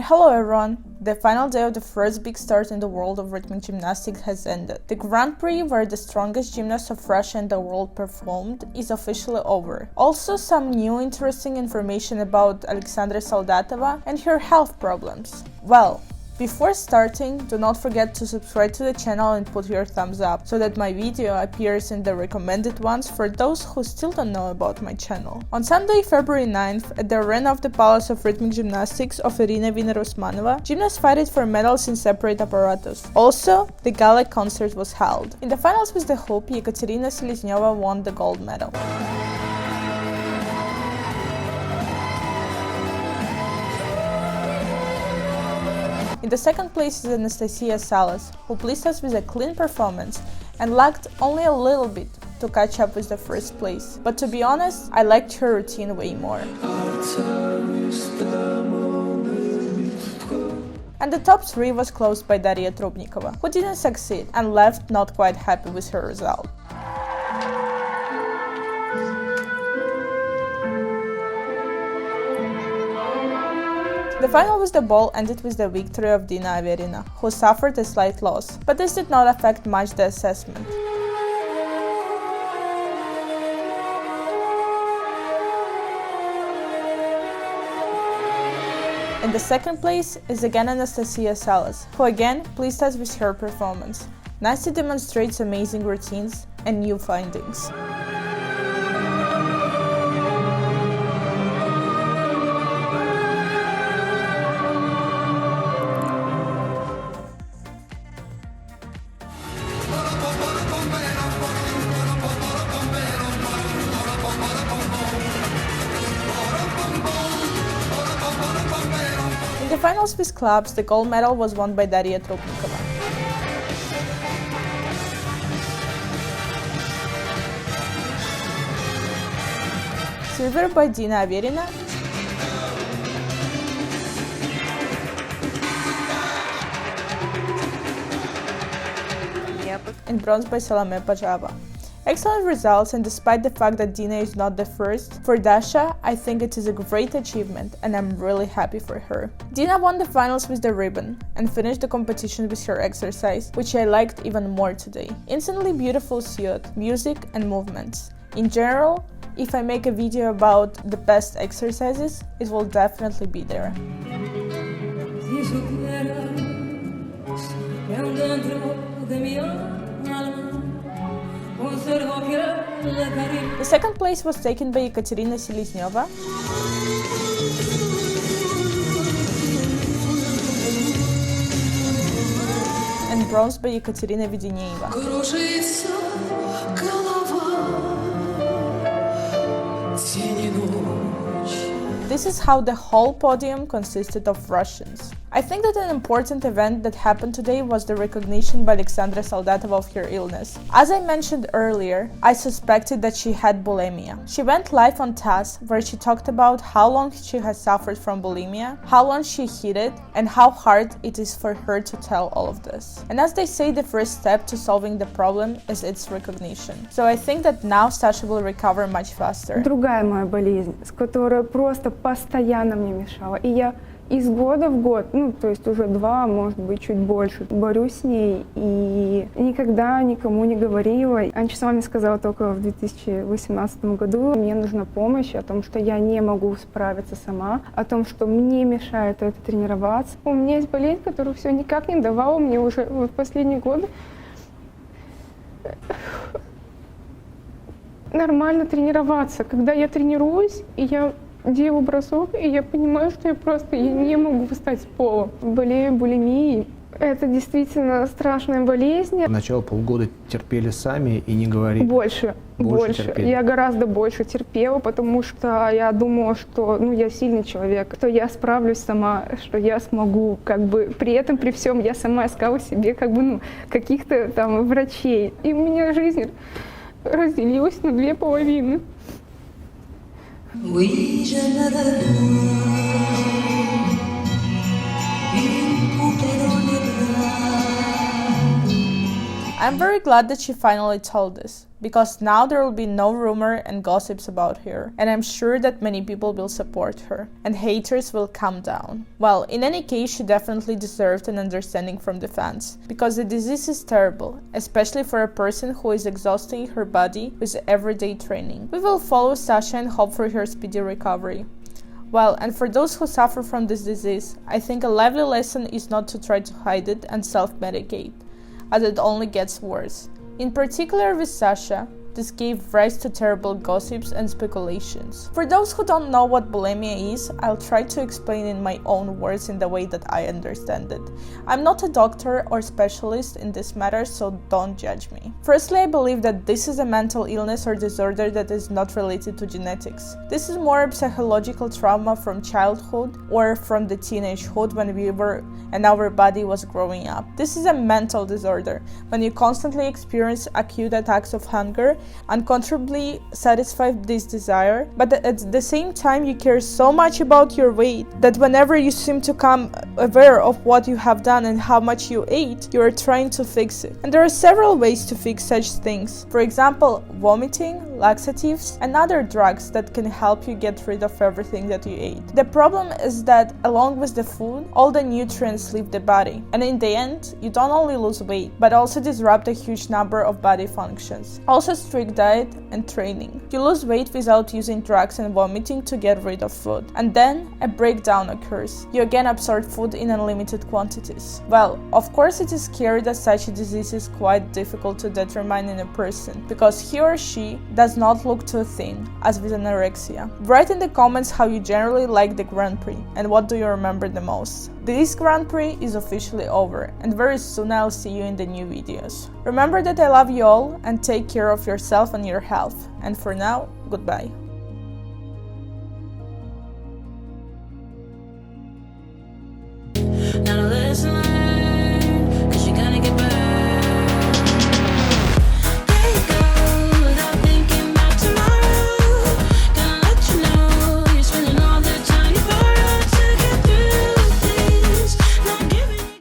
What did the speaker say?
hello everyone! The final day of the first big start in the world of rhythmic gymnastics has ended. The Grand Prix, where the strongest gymnast of Russia in the world performed, is officially over. Also, some new interesting information about Alexandra Soldatova and her health problems. Well, before starting, do not forget to subscribe to the channel and put your thumbs up, so that my video appears in the recommended ones for those who still don't know about my channel. On Sunday, February 9th, at the arena of the Palace of Rhythmic Gymnastics of Irina Usmanova, gymnasts fought for medals in separate apparatus. Also, the gala concert was held. In the finals with the hoop, Ekaterina Selezneva won the gold medal. In the second place is Anastasia Salas, who pleased us with a clean performance and lacked only a little bit to catch up with the first place. But to be honest, I liked her routine way more. And the top 3 was closed by Daria Trubnikova, who didn't succeed and left not quite happy with her result. The final with the ball ended with the victory of Dina Averina, who suffered a slight loss, but this did not affect much the assessment. In the second place is again Anastasia Salas, who again pleased us with her performance. Nasty demonstrates amazing routines and new findings. In the finals with clubs, the gold medal was won by Daria Trubnikova. Silver by Dina Averina. And bronze by Salome Pajava. Excellent results, and despite the fact that Dina is not the first, for Dasha, I think it is a great achievement and I'm really happy for her. Dina won the finals with the ribbon and finished the competition with her exercise, which I liked even more today. Instantly beautiful suit, music and movements. In general, if I make a video about the best exercises, it will definitely be there. The second place was taken by Ekaterina Selezneva, and bronze by Ekaterina Vedeneyeva. This is how the whole podium consisted of Russians. I think that an important event that happened today was the recognition by Alexandra Soldatova of her illness. As I mentioned earlier, I suspected that she had bulimia. She went live on TASS, where she talked about how long she has suffered from bulimia, how long she hid it, and how hard it is for her to tell all of this. And as they say, the first step to solving the problem is its recognition. So I think that now Sasha will recover much faster. Другая моя болезнь, которая просто постоянно мне мешала, и я из года в год, то есть уже 2, может быть, чуть больше, борюсь с ней и никогда никому не говорила. Анчислава мне сказала только в 2018 году, мне нужна помощь, о том, что я не могу справиться сама, о том, что мне мешает это тренироваться. У меня есть болезнь, которую все никак не давала мне уже в последние годы нормально тренироваться. Когда я тренируюсь, и я делаю бросок, и я понимаю, что я не могу встать с пола. Болею булимией. Это действительно страшная болезнь. Сначала полгода терпели сами и не говорили. Больше. Я гораздо больше терпела, потому что я думала, что я сильный человек, что я справлюсь сама, что я смогу, при этом, при всем, я сама искала себе, каких-то там врачей. И у меня жизнь разделилась на 2 половины. Oui, je me donne une poupée dans les bras. I'm very glad that she finally told us, because now there will be no rumor and gossips about her, and I'm sure that many people will support her, and haters will calm down. Well, in any case, she definitely deserved an understanding from the fans, because the disease is terrible, especially for a person who is exhausting her body with everyday training. We will follow Sasha and hope for her speedy recovery. Well, and for those who suffer from this disease, I think a lively lesson is not to try to hide it and self-medicate, as it only gets worse. In particular with Sasha, this gave rise to terrible gossips and speculations. For those who don't know what bulimia is, I'll try to explain in my own words in the way that I understand it. I'm not a doctor or specialist in this matter, so don't judge me. Firstly, I believe that this is a mental illness or disorder that is not related to genetics. This is more a psychological trauma from childhood or from the teenagehood when we were and our body was growing up. This is a mental disorder when you constantly experience acute attacks of hunger, uncontrollably satisfy this desire, but at the same time you care so much about your weight that whenever you seem to become aware of what you have done and how much you ate, you are trying to fix it. And there are several ways to fix such things. For example, vomiting, laxatives, and other drugs that can help you get rid of everything that you ate. The problem is that along with the food, all the nutrients leave the body, and in the end, you don't only lose weight, but also disrupt a huge number of body functions. Also strict diet and training. You lose weight without using drugs and vomiting to get rid of food. And then a breakdown occurs. You again absorb food in unlimited quantities. Well, of course it is clear that such a disease is quite difficult to determine in a person, because he or she does not look too thin, as with anorexia. Write in the comments how you generally like the Grand Prix, and what do you remember the most. This Grand Prix is officially over, and very soon I'll see you in the new videos. Remember that I love you all, and take care of yourself and your health. And for now, goodbye.